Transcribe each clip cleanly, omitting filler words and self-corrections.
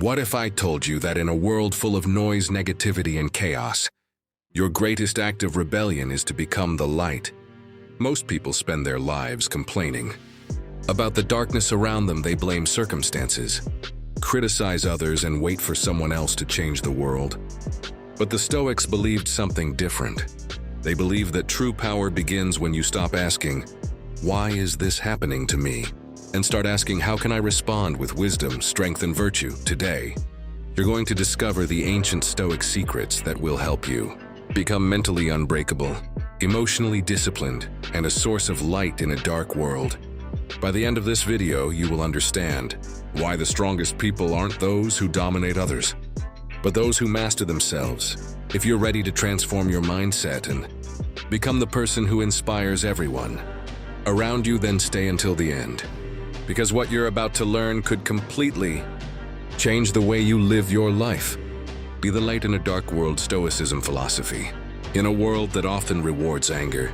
What if I told you that in a world full of noise, negativity, and chaos, your greatest act of rebellion is to become the light? Most people spend their lives complaining. About the darkness around them, they blame circumstances, criticize others, and wait for someone else to change the world. But the Stoics believed something different. They believed that true power begins when you stop asking, "Why is this happening to me?" and start asking, "How can I respond with wisdom, strength, and virtue today?" You're going to discover the ancient Stoic secrets that will help you become mentally unbreakable, emotionally disciplined, and a source of light in a dark world. By the end of this video, you will understand why the strongest people aren't those who dominate others, but those who master themselves. If you're ready to transform your mindset and become the person who inspires everyone around you, then stay until the end, because what you're about to learn could completely change the way you live your life. Be the light in a dark world. Stoicism philosophy. In a world that often rewards anger,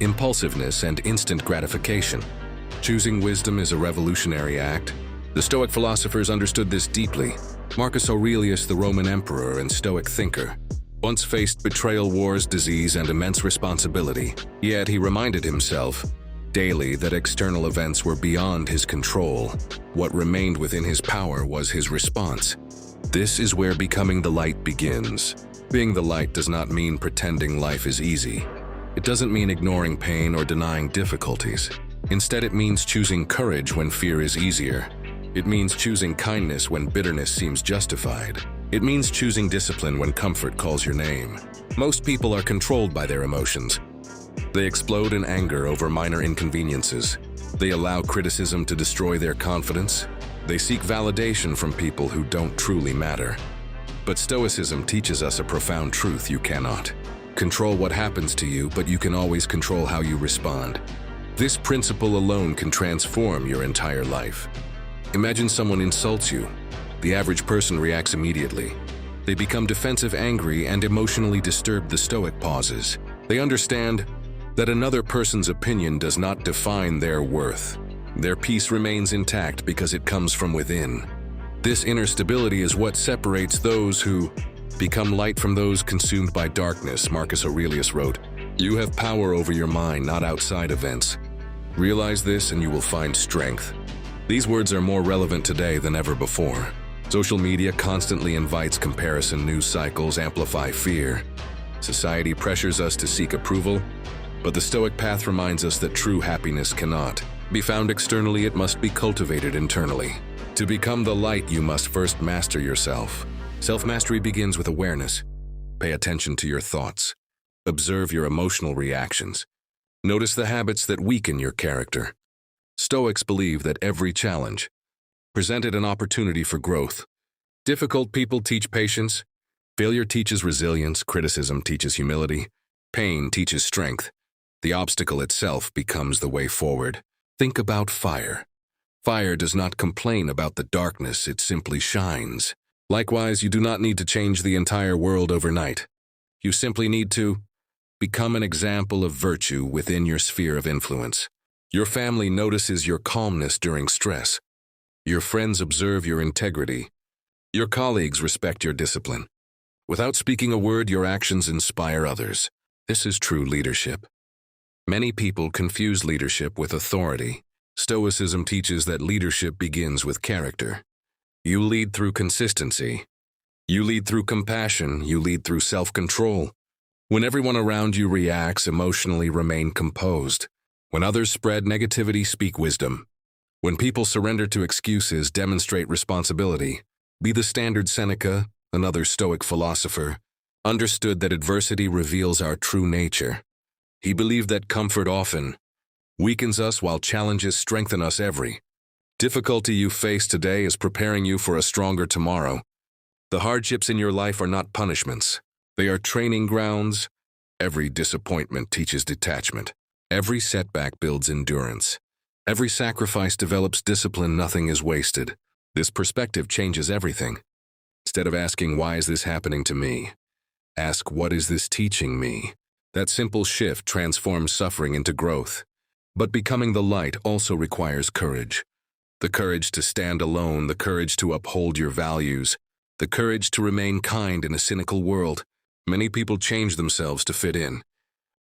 impulsiveness, and instant gratification, choosing wisdom is a revolutionary act. The Stoic philosophers understood this deeply. Marcus Aurelius, the Roman emperor and Stoic thinker, once faced betrayal, wars, disease, and immense responsibility. Yet he reminded himself daily that external events were beyond his control. What remained within his power was his response. This is where becoming the light begins. Being the light does not mean pretending life is easy. It doesn't mean ignoring pain or denying difficulties. Instead, it means choosing courage when fear is easier. It means choosing kindness when bitterness seems justified. It means choosing discipline when comfort calls your name. Most people are controlled by their emotions. They explode in anger over minor inconveniences. They allow criticism to destroy their confidence. They seek validation from people who don't truly matter. But Stoicism teaches us a profound truth: you cannot control what happens to you, but you can always control how you respond. This principle alone can transform your entire life. Imagine someone insults you. The average person reacts immediately. They become defensive, angry, and emotionally disturbed. The Stoic pauses. They understand that another person's opinion does not define their worth. Their peace remains intact because it comes from within. This inner stability is what separates those who become light from those consumed by darkness. Marcus Aurelius wrote, "You have power over your mind, not outside events. Realize this and you will find strength." These words are more relevant today than ever before. Social media constantly invites comparison. News cycles amplify fear. Society pressures us to seek approval, but the Stoic path reminds us that true happiness cannot be found externally. It must be cultivated internally. To become the light, you must first master yourself. Self-mastery begins with awareness. Pay attention to your thoughts. Observe your emotional reactions. Notice the habits that weaken your character. Stoics believe that every challenge presented an opportunity for growth. Difficult people teach patience. Failure teaches resilience. Criticism teaches humility. Pain teaches strength. The obstacle itself becomes the way forward. Think about fire. Fire does not complain about the darkness, it simply shines. Likewise, you do not need to change the entire world overnight. You simply need to become an example of virtue within your sphere of influence. Your family notices your calmness during stress. Your friends observe your integrity. Your colleagues respect your discipline. Without speaking a word, your actions inspire others. This is true leadership. Many people confuse leadership with authority. Stoicism teaches that leadership begins with character. You lead through consistency. You lead through compassion. You lead through self-control. When everyone around you reacts emotionally, remain composed. When others spread negativity, speak wisdom. When people surrender to excuses, demonstrate responsibility. Be the standard. Seneca, another Stoic philosopher, understood that adversity reveals our true nature. He believed that comfort often weakens us while challenges strengthen us. Every difficulty you face today is preparing you for a stronger tomorrow. The hardships in your life are not punishments. They are training grounds. Every disappointment teaches detachment. Every setback builds endurance. Every sacrifice develops discipline. Nothing is wasted. This perspective changes everything. Instead of asking, "Why is this happening to me?" ask, "What is this teaching me?" That simple shift transforms suffering into growth. But becoming the light also requires courage. The courage to stand alone, the courage to uphold your values, the courage to remain kind in a cynical world. Many people change themselves to fit in.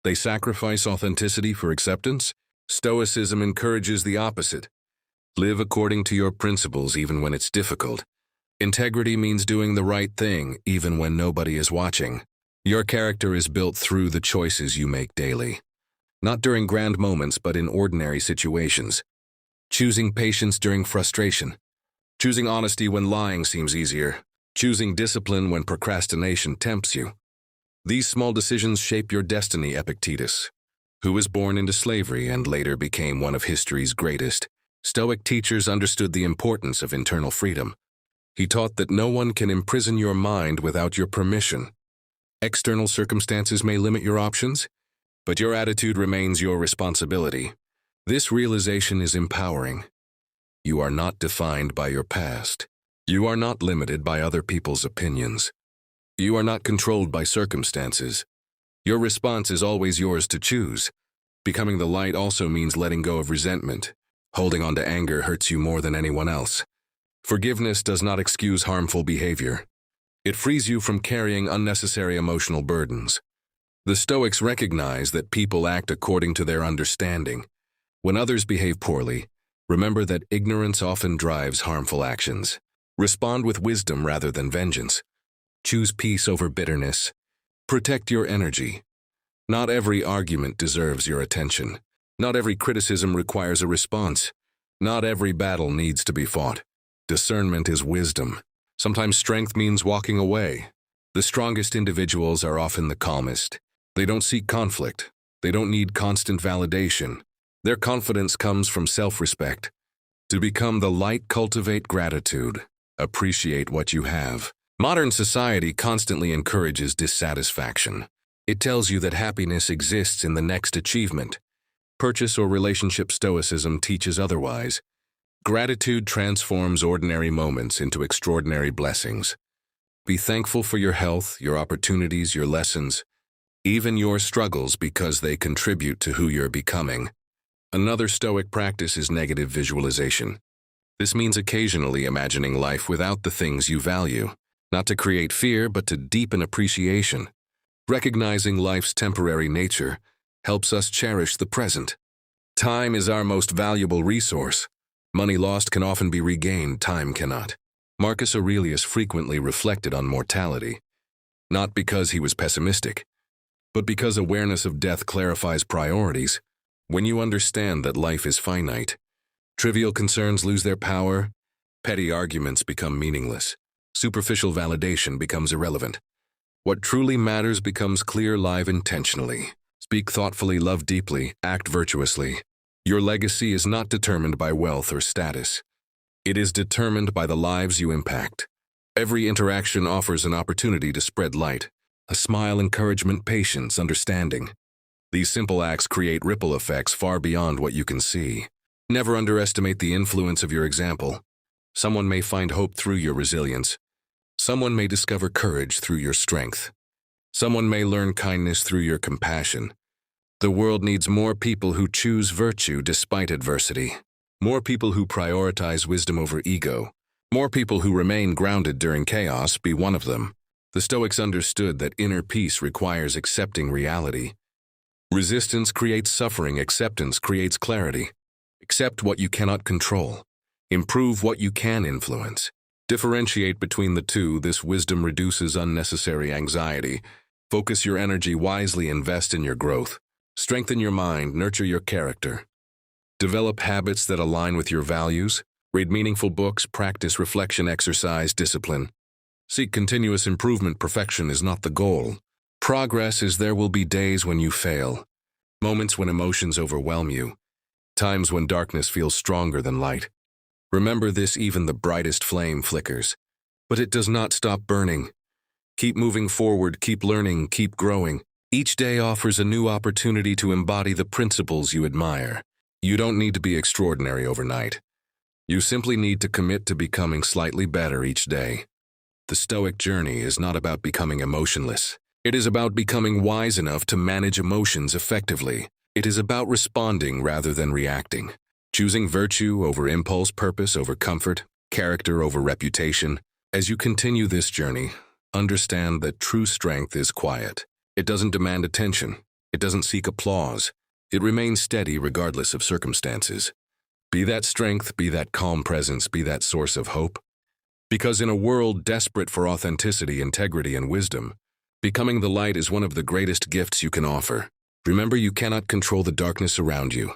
They sacrifice authenticity for acceptance. Stoicism encourages the opposite. Live according to your principles even when it's difficult. Integrity means doing the right thing even when nobody is watching. Your character is built through the choices you make daily. Not during grand moments, but in ordinary situations. Choosing patience during frustration. Choosing honesty when lying seems easier. Choosing discipline when procrastination tempts you. These small decisions shape your destiny. Epictetus, who was born into slavery and later became one of history's greatest Stoic teachers, understood the importance of internal freedom. He taught that no one can imprison your mind without your permission. External circumstances may limit your options, but your attitude remains your responsibility. This realization is empowering. You are not defined by your past. You are not limited by other people's opinions. You are not controlled by circumstances. Your response is always yours to choose. Becoming the light also means letting go of resentment. Holding on to anger hurts you more than anyone else. Forgiveness does not excuse harmful behavior. It frees you from carrying unnecessary emotional burdens. The Stoics recognize that people act according to their understanding. When others behave poorly, remember that ignorance often drives harmful actions. Respond with wisdom rather than vengeance. Choose peace over bitterness. Protect your energy. Not every argument deserves your attention. Not every criticism requires a response. Not every battle needs to be fought. Discernment is wisdom. Sometimes strength means walking away. The strongest individuals are often the calmest. They don't seek conflict. They don't need constant validation. Their confidence comes from self-respect. To become the light, cultivate gratitude. Appreciate what you have. Modern society constantly encourages dissatisfaction. It tells you that happiness exists in the next achievement. Purchase or relationship Stoicism teaches otherwise. Gratitude transforms ordinary moments into extraordinary blessings. Be thankful for your health, your opportunities, your lessons, even your struggles, because they contribute to who you're becoming. Another Stoic practice is negative visualization. This means occasionally imagining life without the things you value, not to create fear, but to deepen appreciation. Recognizing life's temporary nature helps us cherish the present. Time is our most valuable resource. Money lost can often be regained, time cannot. Marcus Aurelius frequently reflected on mortality, not because he was pessimistic, but because awareness of death clarifies priorities. When you understand that life is finite, trivial concerns lose their power, petty arguments become meaningless, superficial validation becomes irrelevant. What truly matters becomes clear. Live intentionally. Speak thoughtfully, love deeply, act virtuously. Your legacy is not determined by wealth or status. It is determined by the lives you impact. Every interaction offers an opportunity to spread light. A smile, encouragement, patience, understanding. These simple acts create ripple effects far beyond what you can see. Never underestimate the influence of your example. Someone may find hope through your resilience. Someone may discover courage through your strength. Someone may learn kindness through your compassion. The world needs more people who choose virtue despite adversity. More people who prioritize wisdom over ego. More people who remain grounded during chaos. Be one of them. The Stoics understood that inner peace requires accepting reality. Resistance creates suffering. Acceptance creates clarity. Accept what you cannot control. Improve what you can influence. Differentiate between the two. This wisdom reduces unnecessary anxiety. Focus your energy wisely. Invest in your growth. Strengthen your mind. Nurture your character. Develop habits that align with your values. Read meaningful books. Practice reflection, exercise, discipline. Seek continuous improvement. Perfection is not the goal. Progress is. There will be days when you fail. Moments when emotions overwhelm you. Times when darkness feels stronger than light. Remember this: even the brightest flame flickers. But it does not stop burning. Keep moving forward, keep learning, keep growing. Each day offers a new opportunity to embody the principles you admire. You don't need to be extraordinary overnight. You simply need to commit to becoming slightly better each day. The Stoic journey is not about becoming emotionless. It is about becoming wise enough to manage emotions effectively. It is about responding rather than reacting. choosing virtue over impulse, purpose over comfort, character over reputation. As you continue this journey, understand that true strength is quiet. It doesn't demand attention. It doesn't seek applause. It remains steady regardless of circumstances. Be that strength, be that calm presence, be that source of hope. Because in a world desperate for authenticity, integrity, and wisdom, becoming the light is one of the greatest gifts you can offer. Remember, you cannot control the darkness around you,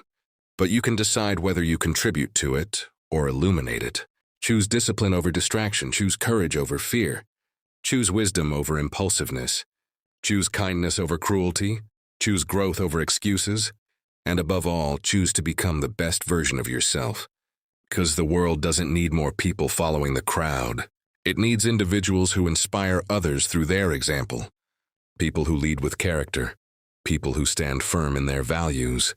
but you can decide whether you contribute to it or illuminate it. Choose discipline over distraction. Choose courage over fear. Choose wisdom over impulsiveness. Choose kindness over cruelty. Choose growth over excuses. And above all, choose to become the best version of yourself. Because the world doesn't need more people following the crowd. It needs individuals who inspire others through their example. People who lead with character. People who stand firm in their values.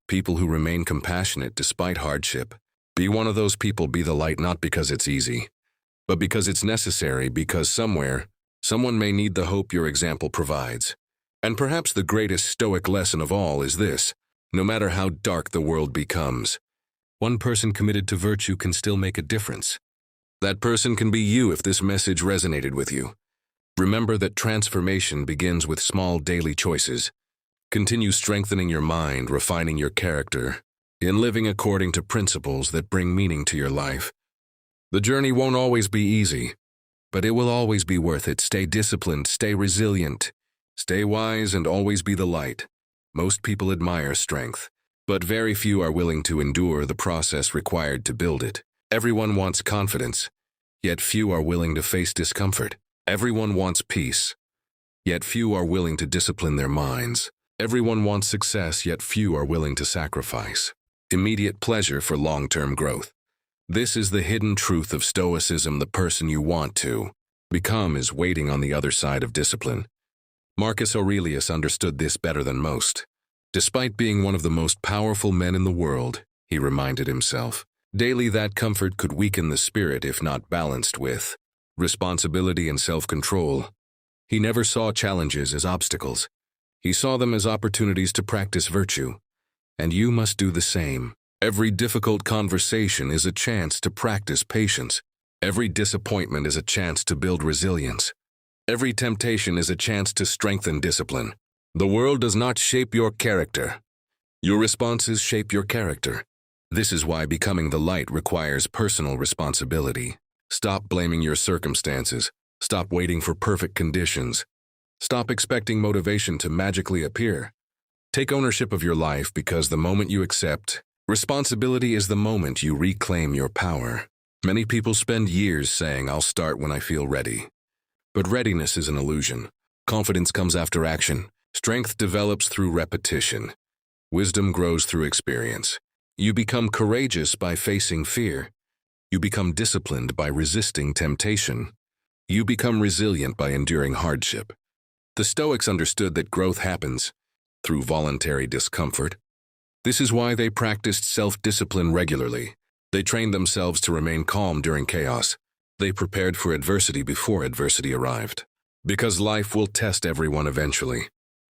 People who remain compassionate despite hardship. Be one of those people. Be the light, not because it's easy, but because it's necessary, because somewhere, someone may need the hope your example provides. And perhaps the greatest Stoic lesson of all is this: no matter how dark the world becomes, one person committed to virtue can still make a difference. That person can be you if this message resonated with you. Remember that transformation begins with small daily choices. Continue strengthening your mind, refining your character, and living according to principles that bring meaning to your life. The journey won't always be easy, but it will always be worth it. Stay disciplined, stay resilient, stay wise, and always be the light. Most people admire strength, but very few are willing to endure the process required to build it. Everyone wants confidence, yet few are willing to face discomfort. Everyone wants peace, yet few are willing to discipline their minds. Everyone wants success, yet few are willing to sacrifice immediate pleasure for long-term growth. This is the hidden truth of Stoicism. The person you want to become is waiting on the other side of discipline. Marcus Aurelius understood this better than most. Despite being one of the most powerful men in the world, he reminded himself daily that comfort could weaken the spirit if not balanced with responsibility and self-control. He never saw challenges as obstacles. He saw them as opportunities to practice virtue. And you must do the same. Every difficult conversation is a chance to practice patience. Every disappointment is a chance to build resilience. Every temptation is a chance to strengthen discipline. The world does not shape your character. Your responses shape your character. This is why becoming the light requires personal responsibility. Stop blaming your circumstances. Stop waiting for perfect conditions. Stop expecting motivation to magically appear. Take ownership of your life, because the moment you accept responsibility is the moment you reclaim your power. Many people spend years saying, "I'll start when I feel ready." But readiness is an illusion. Confidence comes after action. Strength develops through repetition. Wisdom grows through experience. You become courageous by facing fear. You become disciplined by resisting temptation. You become resilient by enduring hardship. The Stoics understood that growth happens through voluntary discomfort. This is why they practiced self-discipline regularly. They trained themselves to remain calm during chaos. They prepared for adversity before adversity arrived. Because life will test everyone eventually.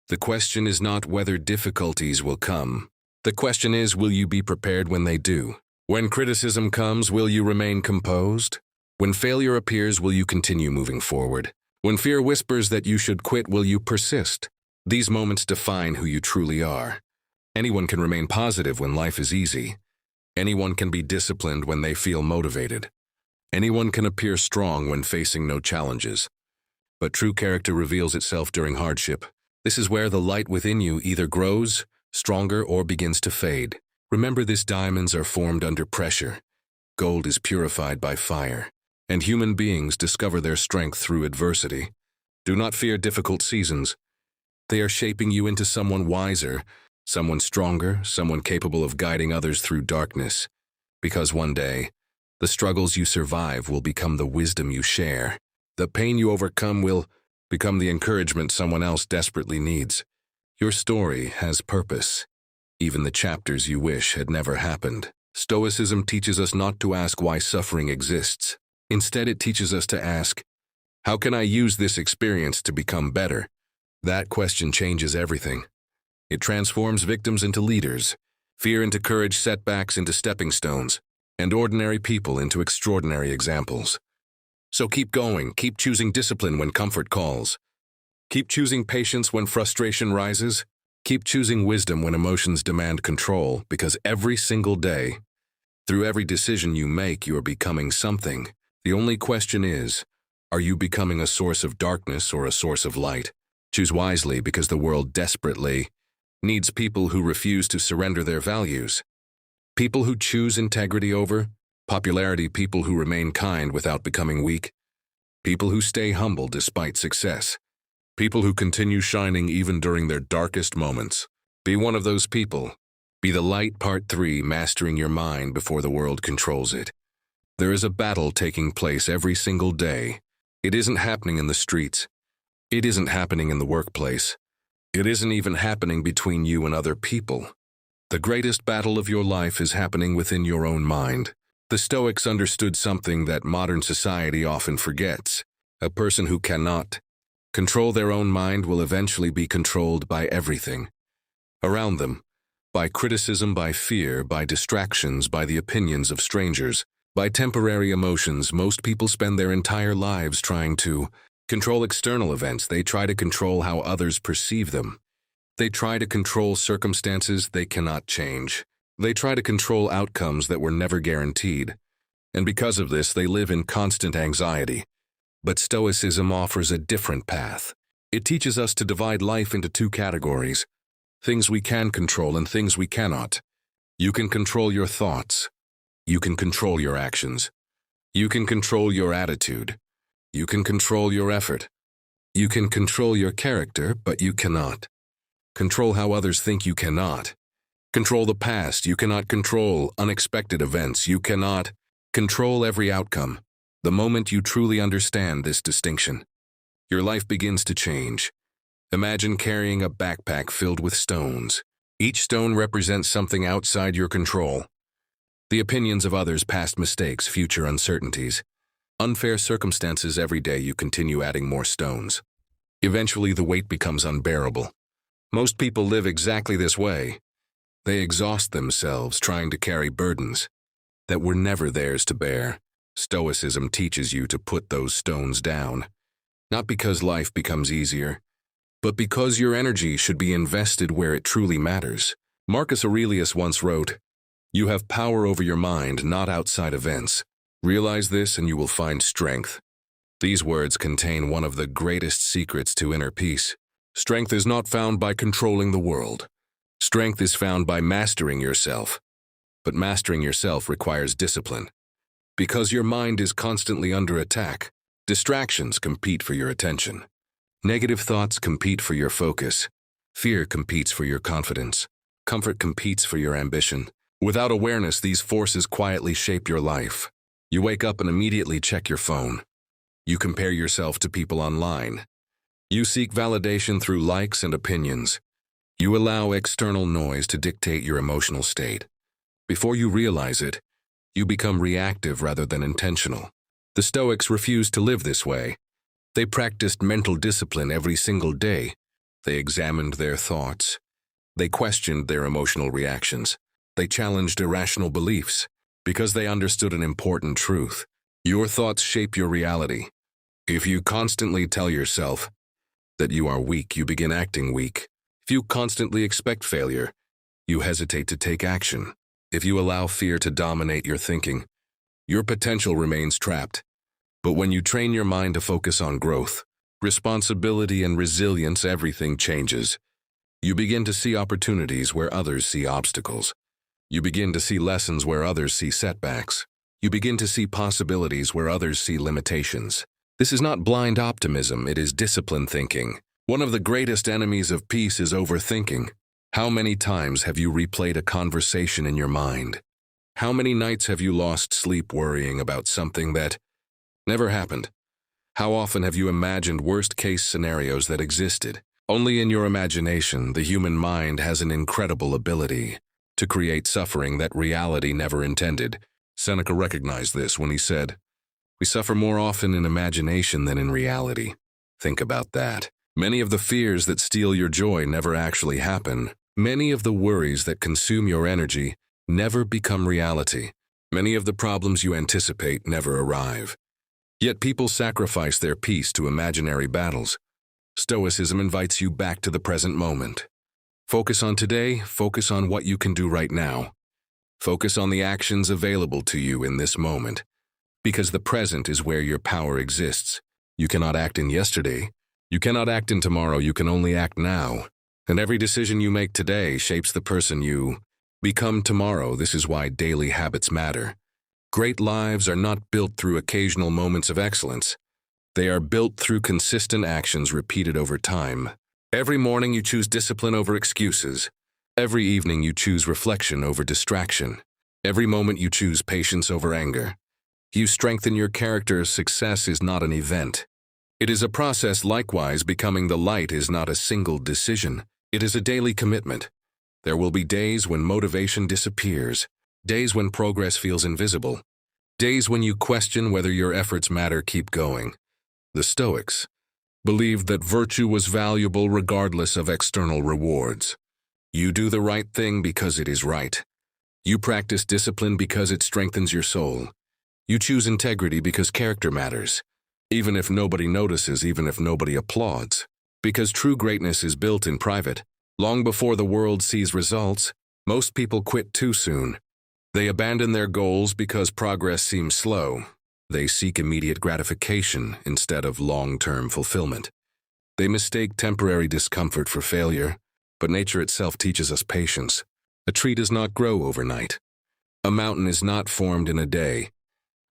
The question is not whether difficulties will come. The question is, will you be prepared when they do? When criticism comes, will you remain composed? When failure appears, will you continue moving forward? When fear whispers that you should quit, will you persist? These moments define who you truly are. Anyone can remain positive when life is easy. Anyone can be disciplined when they feel motivated. Anyone can appear strong when facing no challenges. But true character reveals itself during hardship. This is where the light within you either grows stronger or begins to fade. Remember this: diamonds are formed under pressure. Gold is purified by fire. And human beings discover their strength through adversity. Do not fear difficult seasons. They are shaping you into someone wiser, someone stronger, someone capable of guiding others through darkness. Because one day, the struggles you survive will become the wisdom you share. The pain you overcome will become the encouragement someone else desperately needs. Your story has purpose, even the chapters you wish had never happened. Stoicism teaches us not to ask why suffering exists. Instead, it teaches us to ask, how can I use this experience to become better? That question changes everything. It transforms victims into leaders, fear into courage, setbacks into stepping stones, and ordinary people into extraordinary examples. So keep going, keep choosing discipline when comfort calls. Keep choosing patience when frustration rises. Keep choosing wisdom when emotions demand control, because every single day, through every decision you make, you are becoming something. The only question is, are you becoming a source of darkness or a source of light? Choose wisely, because the world desperately needs people who refuse to surrender their values. People who choose integrity over popularity, people who remain kind without becoming weak, people who stay humble despite success, people who continue shining even during their darkest moments. Be one of those people. Be the light. Part 3, Mastering Your Mind Before the World Controls It. There is a battle taking place every single day. It isn't happening in the streets. It isn't happening in the workplace. It isn't even happening between you and other people. The greatest battle of your life is happening within your own mind. The Stoics understood something that modern society often forgets. A person who cannot control their own mind will eventually be controlled by everything around them, by criticism, by fear, by distractions, by the opinions of strangers, by temporary emotions. Most people spend their entire lives trying to control external events. They try to control how others perceive them. They try to control circumstances they cannot change. They try to control outcomes that were never guaranteed. And because of this, they live in constant anxiety. But Stoicism offers a different path. It teaches us to divide life into 2 categories: things we can control and things we cannot. You can control your thoughts. You can control your actions. You can control your attitude. You can control your effort. You can control your character, but you cannot control how others think. You cannot control the past. You cannot control unexpected events. You cannot control every outcome. The moment you truly understand this distinction, your life begins to change. Imagine carrying a backpack filled with stones. Each stone represents something outside your control. The opinions of others, past mistakes, future uncertainties, unfair circumstances. Every day you continue adding more stones. Eventually the weight becomes unbearable. Most people live exactly this way. They exhaust themselves trying to carry burdens that were never theirs to bear. Stoicism teaches you to put those stones down, not because life becomes easier, but because your energy should be invested where it truly matters. Marcus Aurelius once wrote, "You have power over your mind, not outside events. Realize this and you will find strength." These words contain one of the greatest secrets to inner peace. Strength is not found by controlling the world. Strength is found by mastering yourself. But mastering yourself requires discipline. Because your mind is constantly under attack, distractions compete for your attention. Negative thoughts compete for your focus. Fear competes for your confidence. Comfort competes for your ambition. Without awareness, these forces quietly shape your life. You wake up and immediately check your phone. You compare yourself to people online. You seek validation through likes and opinions. You allow external noise to dictate your emotional state. Before you realize it, you become reactive rather than intentional. The Stoics refused to live this way. They practiced mental discipline every single day. They examined their thoughts. They questioned their emotional reactions. They challenged irrational beliefs because they understood an important truth. Your thoughts shape your reality. If you constantly tell yourself that you are weak, you begin acting weak. If you constantly expect failure, you hesitate to take action. If you allow fear to dominate your thinking, your potential remains trapped. But when you train your mind to focus on growth, responsibility, and resilience, everything changes. You begin to see opportunities where others see obstacles. You begin to see lessons where others see setbacks. You begin to see possibilities where others see limitations. This is not blind optimism, it is disciplined thinking. One of the greatest enemies of peace is overthinking. How many times have you replayed a conversation in your mind? How many nights have you lost sleep worrying about something that never happened? How often have you imagined worst-case scenarios that existed? Only in your imagination, the human mind has an incredible ability to create suffering that reality never intended. Seneca recognized this when he said, "We suffer more often in imagination than in reality." Think about that. Many of the fears that steal your joy never actually happen. Many of the worries that consume your energy never become reality. Many of the problems you anticipate never arrive. Yet people sacrifice their peace to imaginary battles. Stoicism invites you back to the present moment. Focus on today, focus on what you can do right now. Focus on the actions available to you in this moment, because the present is where your power exists. You cannot act in yesterday. You cannot act in tomorrow. You can only act now. And every decision you make today shapes the person you become tomorrow. This is why daily habits matter. Great lives are not built through occasional moments of excellence. They are built through consistent actions repeated over time. Every morning you choose discipline over excuses. Every evening you choose reflection over distraction. Every moment you choose patience over anger. You strengthen your character. Success is not an event. It is a process. Likewise, becoming the light is not a single decision. It is a daily commitment. There will be days when motivation disappears, days when progress feels invisible, days when you question whether your efforts matter. Keep going. The Stoics believed that virtue was valuable regardless of external rewards. You do the right thing because it is right. You practice discipline because it strengthens your soul. You choose integrity because character matters, even if nobody notices, even if nobody applauds. Because true greatness is built in private. Long before the world sees results, most people quit too soon. They abandon their goals because progress seems slow. They seek immediate gratification instead of long-term fulfillment. They mistake temporary discomfort for failure, but nature itself teaches us patience. A tree does not grow overnight. A mountain is not formed in a day.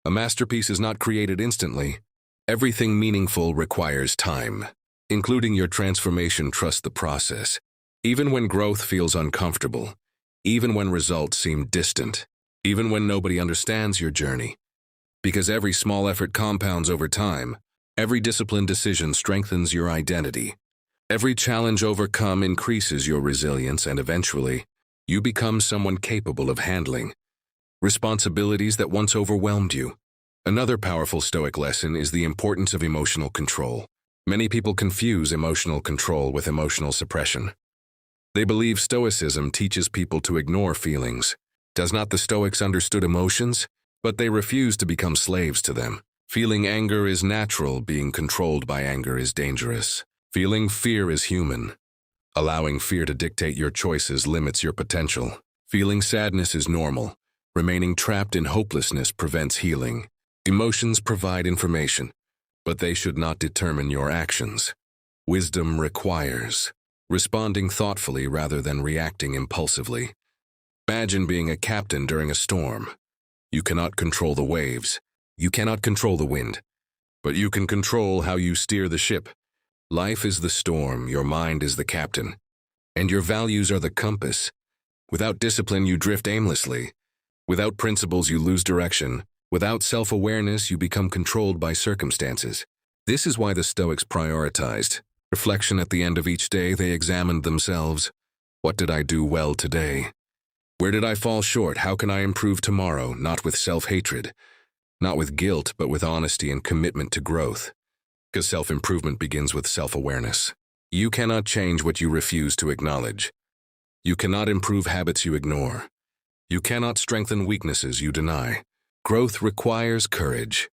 A masterpiece is not created instantly. Everything meaningful requires time, including your transformation. Trust the process. Even when growth feels uncomfortable, even when results seem distant, even when nobody understands your journey. Because every small effort compounds over time, every disciplined decision strengthens your identity. Every challenge overcome increases your resilience, and eventually, you become someone capable of handling responsibilities that once overwhelmed you. Another powerful Stoic lesson is the importance of emotional control. Many people confuse emotional control with emotional suppression. They believe Stoicism teaches people to ignore feelings. Does not the Stoics understood emotions? But they refuse to become slaves to them. Feeling anger is natural. Being controlled by anger is dangerous. Feeling fear is human. Allowing fear to dictate your choices limits your potential. Feeling sadness is normal. Remaining trapped in hopelessness prevents healing. Emotions provide information, but they should not determine your actions. Wisdom requires responding thoughtfully rather than reacting impulsively. Imagine being a captain during a storm. You cannot control the waves. You cannot control the wind. But you can control how you steer the ship. Life is the storm, your mind is the captain, and your values are the compass. Without discipline, you drift aimlessly. Without principles, you lose direction. Without self-awareness, you become controlled by circumstances. This is why the Stoics prioritized reflection. At the end of each day, they examined themselves. What did I do well today? Where did I fall short? How can I improve tomorrow? Not with self-hatred, not with guilt, but with honesty and commitment to growth. Because self-improvement begins with self-awareness. You cannot change what you refuse to acknowledge. You cannot improve habits you ignore. You cannot strengthen weaknesses you deny. Growth requires courage.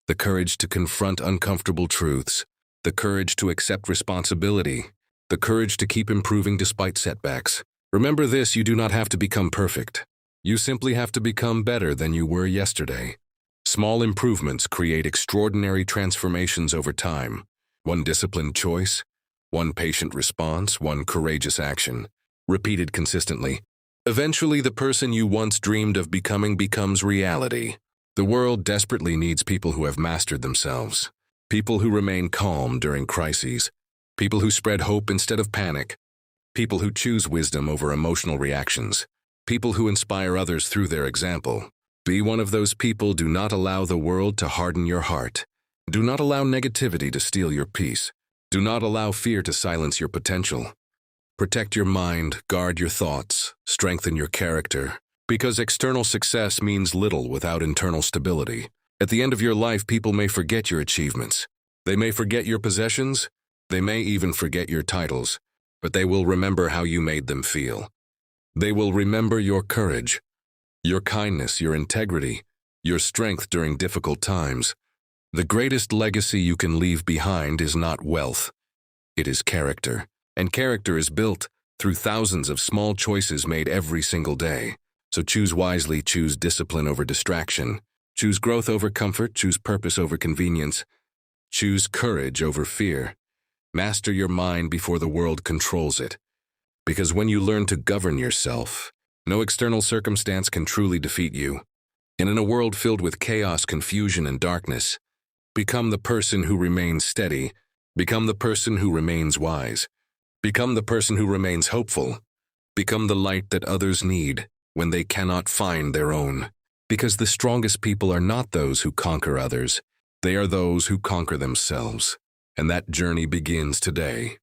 The courage to confront uncomfortable truths. The courage to accept responsibility. The courage to keep improving despite setbacks. Remember this, you do not have to become perfect. You simply have to become better than you were yesterday. Small improvements create extraordinary transformations over time. One disciplined choice, one patient response, one courageous action, repeated consistently. Eventually, the person you once dreamed of becoming becomes reality. The world desperately needs people who have mastered themselves, people who remain calm during crises, people who spread hope instead of panic, people who choose wisdom over emotional reactions, people who inspire others through their example. Be one of those people. Do not allow the world to harden your heart. Do not allow negativity to steal your peace. Do not allow fear to silence your potential. Protect your mind, guard your thoughts, strengthen your character, because external success means little without internal stability. At the end of your life, people may forget your achievements. They may forget your possessions. They may even forget your titles. but they will remember how you made them feel. They will remember your courage, your kindness, your integrity, your strength during difficult times. The greatest legacy you can leave behind is not wealth. It is character. And character is built through thousands of small choices made every single day. So choose wisely, choose discipline over distraction. Choose growth over comfort, choose purpose over convenience. Choose courage over fear. Master your mind before the world controls it. Because when you learn to govern yourself, no external circumstance can truly defeat you. And in a world filled with chaos, confusion, and darkness, become the person who remains steady. Become the person who remains wise. Become the person who remains hopeful. Become the light that others need when they cannot find their own. Because the strongest people are not those who conquer others. They are those who conquer themselves. And that journey begins today.